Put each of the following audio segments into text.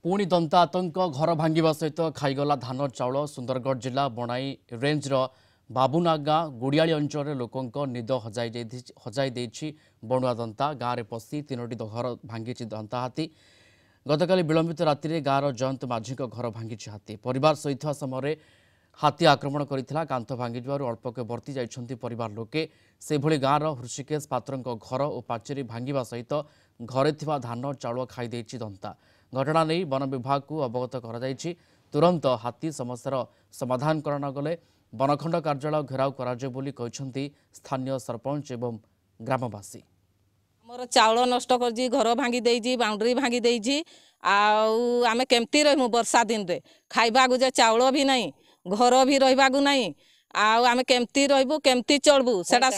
पुणी दंता आतंक घर भांगा सहित खाईगला धान चाउल सुंदरगढ़ जिला बणाई रेंजर बाबुनागा गुड़ियाली अंचल लोकों निद हजाई बणुआ दंता गाँव में पशि तीनोटी घर भांगी दंता हाथी गतकाली विलंबित राति गाँवर जयंत माझी घर भांगी हाथी परिवार सहित समय हाथी आक्रमण करथिला कांथ भांगी अल्पके बर्ती जाइछन्ति परिवार लोके से भली गाँवर हृषिकेश पात्र घर और पाचेरी भांगा सहित घरे थिबा धान चाउल खाई देछि दंता घटना नहीं वन विभाग को अवगत कर तुरंत हाथी समस्यार समाधान करना गले वनखंड कार्यालय घेराव कर स्थानीय सरपंच एवं ग्रामवासी मोर चाउल नष्ट कर घर भांगी देजी बाउंड्री भांगी देजी आमे केमती रहमु वर्षा दिन रे खाइबा गुजे चाउल भी नहीं घर भी रहिबा गु नहीं आमे केमती रहबु केमती चलबु सेटा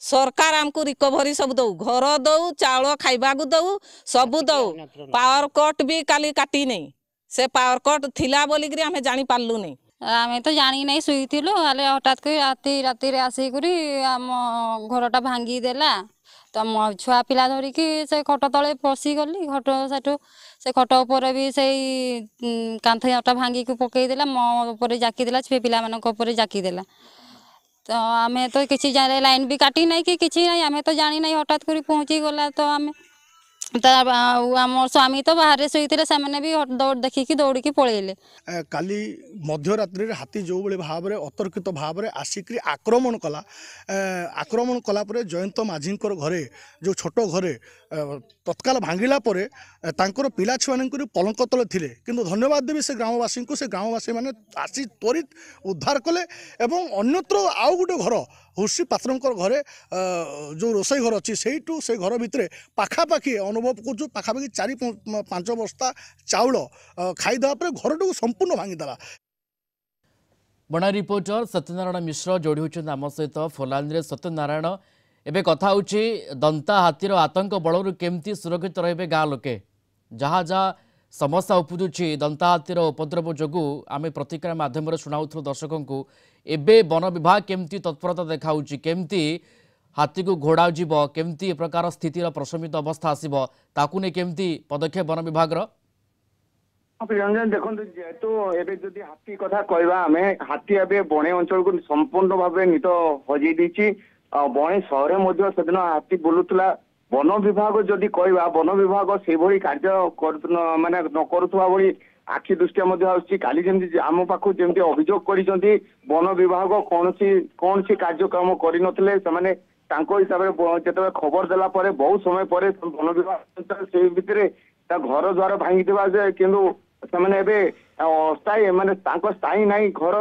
सरकार आमको रिकवरी सब दऊ घर दऊ चाउल खाइबा गु दऊ सब दऊ पावर कट भी काली काटी नहीं से पावर कट थिला बोली करी आमे जानि पारलु नहीं आमे तो जानी नहीं शुईलु हेल्ले हठात राति राति आसिक आम घरटा भांगी देला तो मो छुआ पिला धरिकी से खट तले पशि गली खट सेठू से खट उपर भी से कांथटा भांगी को पकईदेला मो उपर जाकीदेला छे पिला मानक उपर जाकीदेला तो आमे तो किसी जाने लाइन भी काटी नहीं कि किसी नहीं आमे तो जानी नहीं हठात कर पहुँची गला तो आमे आम स्वामी तो बाहर शोते से भी दौड़ देखिकी दौड़ी पलैले काली मध्यरात्रि हाथी जो भाव में अतर्कित भाव में आसिक आक्रमण कला जयंत माझी घरे जो छोट घरे तत्काल भांगिला तांकर पिला छुआ पलंक तले थिले किंतु धन्यवाद देवी से ग्रामवासी मैंने आसी त्वरित उद्धार कले एवं अन्यत्र आउ गोटे घर हुर्षी पात्र घरे जो रोसई घर अच्छी से घर भितर पाखापाखि अनुभव कर पाखापाखि 4-5 बस्ता चाउल खाईदेवा पर घर संपूर्ण भांगीदेला। बणा रिपोर्टर सत्यनारायण मिश्र जोड़ी होती आम सहित फोलाइन सत्यनारायण एवं कथा होची दंता हाथीर आतंक बलू केमती सुरक्षित रे गाँ लोके जहाँ जहाँ समस्या उपजुची दंता हाथीर उपद्रव जो आम प्रतिक्रिया मध्यम शुणाऊ दर्शकों को एबे वन विभाग केमती तत्परता देखा केमती हाथी को घोड़ा जीव केमती प्रकार स्थितिर प्रशमित अवस्था आसो ताकू नहीं केमती पदक्षेप वन विभाग रंजन देखो जेहेतु एबे जदि हाथी कथा कहवा आम हाथी ए बणे अंचल को संपूर्ण भाव नित हजई देछि बणे सहर सेदिन हाथी बुलूला वन विभाग जदि कहवा वन विभाग से भली कार्य माने न करुवा भली आखि दृष्टिया काली जमी आम पाखु जमी अभियोग कर वन विभाग कौन सी कार्यक्रम करनथिले से हिसाब से जो खबर देला बहुत समय पर वन विभाग से भितर घर द्वार भांगी देवा किंतु से अस्थायी माने स्थायी नहीं घर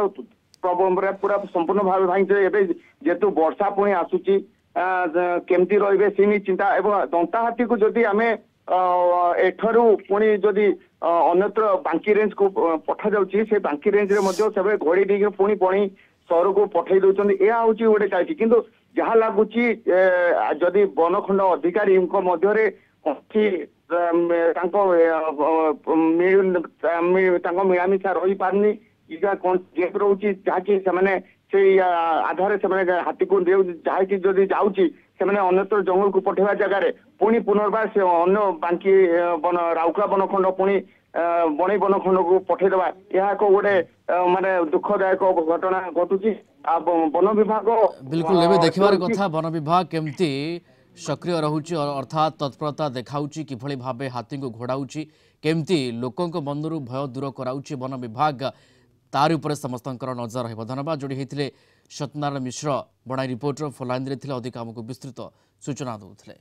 पूरा संपूर्ण भाव भांगी जेहेतु वर्षा पुणी आसूची केमती रे सी चिंता एवं दंता हाथी को जदि आम एठरू पुणी जदि अन्यत्र बांकी रेंज को पठा जाउची से बांकी रेंज रे घोड़ी दी पुणी पणी सहर को पठे दौरान यह हूँ गोटे चाहिए किंतु जहाँ लगुच जदि वनखंड अधिकारी मिलामिशा रही पारनी कौन जेप रोचे जहाँकि से आधार से हाथी को जहाँकि जदि जाऊँगी से अन्यत्र जंगल को पठेवा जगार पुणी पुनर्बार से अन्य बांकी राउका वनखंड पुणी बणई वनखंड को पठेदेवा यह एक गोटे माने दुखदायक घटना घटुची वन विभाग बिल्कुल एवं देखबार कथा वन विभाग केमती सक्रिय रहुची अर्थात तत्परता देखाउची किभली भाबे हाथी को घोड़ाउची केमती लोकों मनरू भय दूर कराउची वन विभाग तार उपरे समस्तंकर नजर रहिबो। धन्यवाद जोड़ी होते सत्यनारायण मिश्र बणाई रिपोर्टर फोलाइन अधिक आमको विस्तृत सूचना दौले।